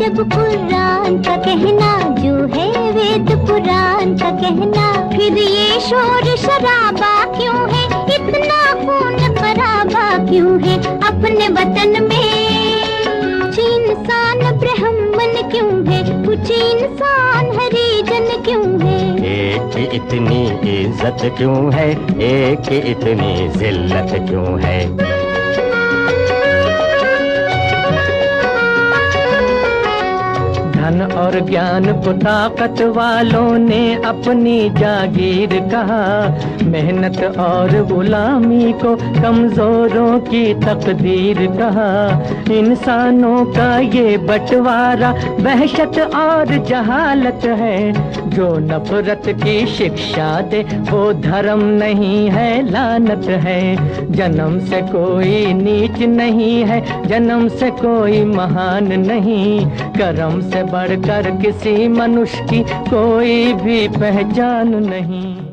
जब कुरान का कहना, जो है वेद पुराण का कहना, फिर ये शोर शराबा क्यों है, इतना खून खराबा क्यों है अपने वतन में? कुछ इंसान ब्राह्मण क्यों है, कुछ इंसान हरिजन क्यों है? एक इतनी इज्जत क्यों है, एक इतनी जिल्लत क्यों है? धन और ज्ञान को ताकत वालों ने अपनी जागीर कहा, मेहनत और गुलामी को कमजोरों की तकदीर कहा। इंसानों का ये बंटवारा वहशत और जहालत है, जो नफरत की शिक्षा दे वो धर्म नहीं है, लानत है। जन्म से कोई नीच नहीं है, जन्म से कोई महान नहीं, कर्म से बढ़कर किसी मनुष्य की कोई भी पहचान नहीं।